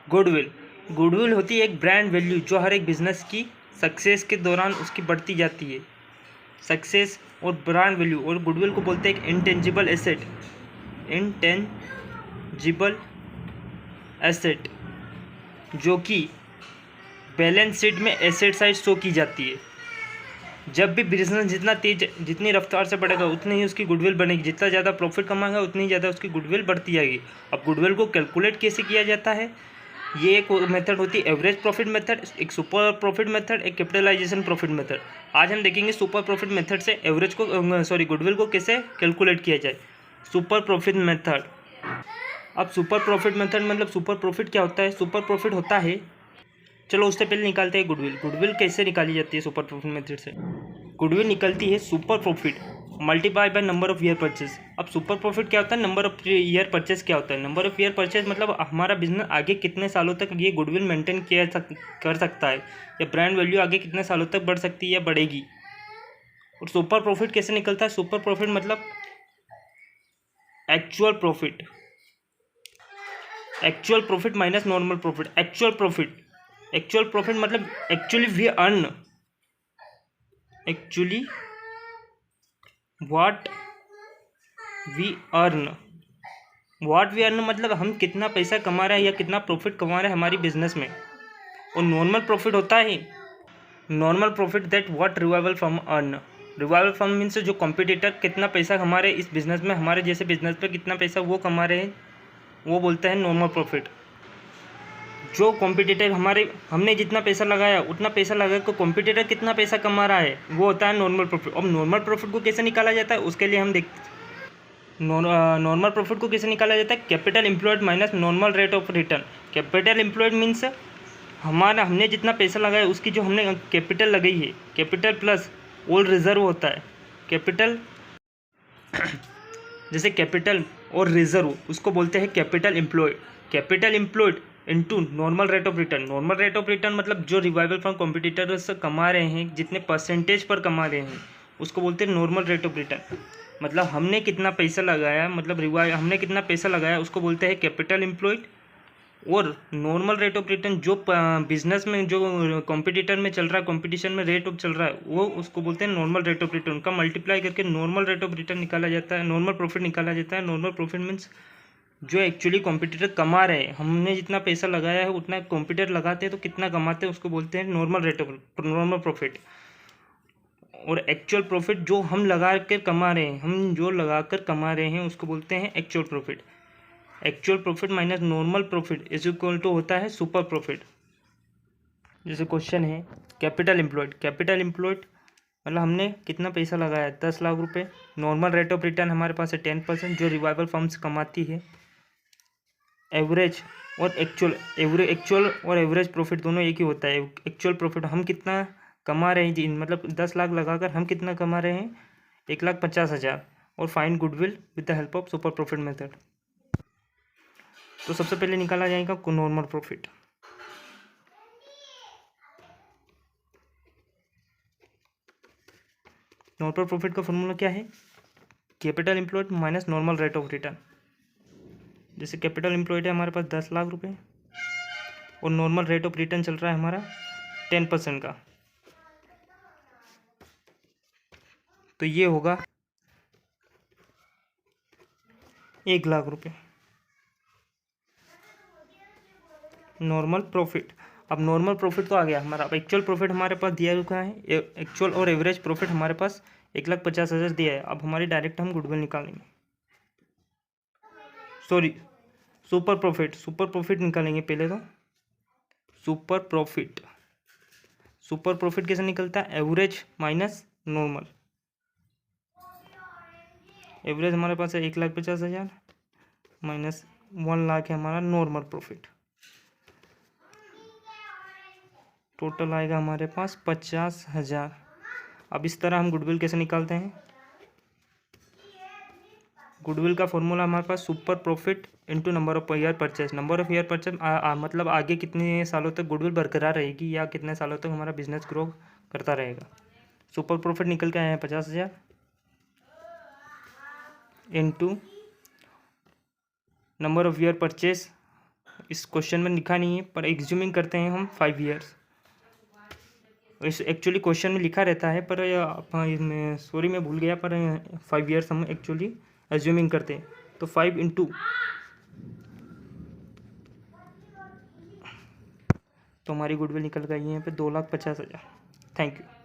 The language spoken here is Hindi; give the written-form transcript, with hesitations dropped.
गुडविल गुडविल होती है एक ब्रांड वैल्यू जो हर एक बिजनेस की सक्सेस के दौरान उसकी बढ़ती जाती है। सक्सेस और ब्रांड वैल्यू, और गुडविल को बोलते हैं एक इंटेंजिबल एसेट। इंटेंजिबल एसेट जो कि बैलेंस शीट में एसेट साइड शो की जाती है। जब भी बिजनेस जितनी रफ्तार से बढ़ेगा उतनी ही उसकी गुडविल बनेगी। जितना ज़्यादा प्रॉफिट कमाएगा उतनी ही ज़्यादा उसकी गुडविल बढ़ती जाएगी। अब गुडविल को कैलकुलेट कैसे किया जाता है, ये एक मेथड होती है एवरेज प्रॉफिट मेथड, एक सुपर प्रॉफिट मेथड, एक कैपिटलाइजेशन प्रॉफिट मेथड। आज हम देखेंगे सुपर प्रॉफिट मेथड से एवरेज को गुडविल को कैसे कैलकुलेट किया जाए। Super profit method. अब सुपर प्रॉफिट मेथड मतलब सुपर प्रॉफिट क्या होता है? सुपर प्रॉफिट होता है, चलो उससे पहले निकालते हैं गुडविल। गुडविल कैसे निकाली जाती है सुपर प्रॉफिट मेथड से? गुडविल निकलती है super profit multiply by number of year purchase. अब सुपर प्रॉफिट क्या होता है? नंबर ऑफ ईयर परचेज क्या होता है? नंबर ऑफ ईयर परचेज मतलब हमारा बिजनेस आगे कितने सालों तक ये गुडविल मेंटेन कर सकता है, या ब्रांड वैल्यू आगे कितने सालों तक बढ़ सकती है या बढ़ेगी। और सुपर प्रॉफिट कैसे निकलता है? सुपर प्रॉफिट मतलब actual profit, actual profit minus normal profit. Actual profit मतलब actually we earn, actually what we earn मतलब हम कितना पैसा कमा रहे हैं या कितना प्रॉफिट कमा रहे हैं हमारी बिजनेस में। और नॉर्मल प्रॉफिट होता है normal profit that what revival firm earn. Revival firm means जो कॉम्पिटिटर कितना पैसा कमा रहे हैं इस बिजनेस में, हमारे जैसे बिजनेस पे कितना पैसा वो कमा रहे हैं, वो बोलते हैं नॉर्मल प्रॉफिट। जो कॉम्पिटिटर हमने जितना पैसा लगाया उतना पैसा लगा कर कॉम्पिटिटर कितना पैसा कमा रहा है वो होता है नॉर्मल प्रॉफिट। अब नॉर्मल प्रॉफिट को कैसे निकाला जाता है उसके लिए हम नॉर्मल प्रॉफिट को कैसे निकाला जाता है? Capital employed minus normal rate of return. Capital employed means हमने जितना पैसा लगाया उसकी जो हमने कैपिटल लगाई है, कैपिटल प्लस ओल्ड रिजर्व होता है। कैपिटल जैसे कैपिटल और रिजर्व उसको बोलते हैं capital employed. Capital employed into normal rate of return. Normal rate of return मतलब जो रिवाइवल फ्रॉम कॉम्पिटिटर्स कमा रहे हैं, जितने परसेंटेज पर कमा रहे हैं उसको बोलते हैं नॉर्मल रेट ऑफ रिटर्न। मतलब हमने कितना पैसा लगाया, हमने कितना पैसा लगाया उसको बोलते हैं कैपिटल एम्प्लॉयड। और नॉर्मल रेट ऑफ रिटर्न जो बिजनेस में जो कॉम्पिटिटर में चल रहा है, कॉम्पिटिशन में रेट ऑफ चल रहा है, वो उसको बोलते हैं नॉर्मल रेट ऑफ रिटर्न। का मल्टीप्लाई करके नॉर्मल रेट ऑफ रिटर्न निकाला जाता है, नॉर्मल प्रॉफिट निकाला जाता है। नॉर्मल प्रॉफिट मीन्स जो एक्चुअली कॉम्पिटिटर कमा रहे हैं, हमने जितना पैसा लगाया है उतना कॉम्पिटिटर लगाते हैं तो कितना कमाते हैं उसको बोलते हैं नॉर्मल प्रॉफिट। और एक्चुअल प्रॉफिट जो हम लगा कर कमा रहे हैं, हम जो लगा कर कमा रहे हैं उसको बोलते हैं actual profit. Actual profit minus normal profit is equal to होता है सुपर प्रॉफिट। जैसे क्वेश्चन है कैपिटल एम्प्लॉयड मतलब हमने कितना पैसा लगाया, 10 लाख रुपए। नॉर्मल रेट ऑफ रिटर्न हमारे पास है 10% जो रिवाइवल फर्म्स कमाती है। एवरेज और एक्चुअल और एवरेज प्रॉफिट दोनों एक ही होता है। एक्चुअल प्रॉफिट हम कितना कमा रहे हैं जी, मतलब 10 लाख लगाकर हम कितना कमा रहे हैं, 1,50,000। और find goodwill with the help of super profit method. तो सबसे पहले निकाला जाएगा नॉर्मल प्रॉफिट। नॉर्मल प्रॉफिट का फॉर्मूला क्या है? Capital employed minus normal rate of return. जैसे कैपिटल एम्प्लॉयड है हमारे पास 10 लाख रुपए और नॉर्मल रेट ऑफ रिटर्न चल रहा है हमारा 10% का, तो ये होगा 1 लाख रुपए नॉर्मल प्रॉफिट। अब नॉर्मल प्रॉफिट तो आ गया हमारा। अब एक्चुअल प्रॉफिट हमारे पास दिया रुका है, एक्चुअल और एवरेज प्रॉफिट हमारे पास 1,50,000 दिया है। अब हमारी डायरेक्ट हम गुडविल निकालेंगे, सॉरी सुपर प्रॉफिट निकालेंगे पहले। तो सुपर प्रॉफिट कैसे निकलता है? Average minus normal. एवरेज हमारे पास है 1,50,000 माइनस 1 लाख है हमारा नॉर्मल प्रॉफिट। टोटल आएगा हमारे पास 50,000। अब इस तरह हम गुडविल कैसे निकालते हैं? गुडविल का फॉर्मूला हमारे पास super profit into number of year purchase. Number of year purchase मतलब आगे कितने सालों तक गुडविल बरकरार रहेगी या कितने सालों तक हमारा बिजनेस ग्रो करता रहेगा। सुपर प्रॉफिट निकल के आए हैं 50,000 into number of year purchase इस क्वेश्चन में लिखा नहीं है, पर एग्ज्यूमिंग करते हैं हम 5 ईयर्स। इस एक्चुअली क्वेश्चन में लिखा रहता है, पर सॉरी मैं भूल गया, पर 5 ईयर्स हम एक्चुअली एज्यूमिंग करते हैं। तो 5 इंटू, तो हमारी गुडविल निकल गई है यहाँ पे 2,50,000। Thank you.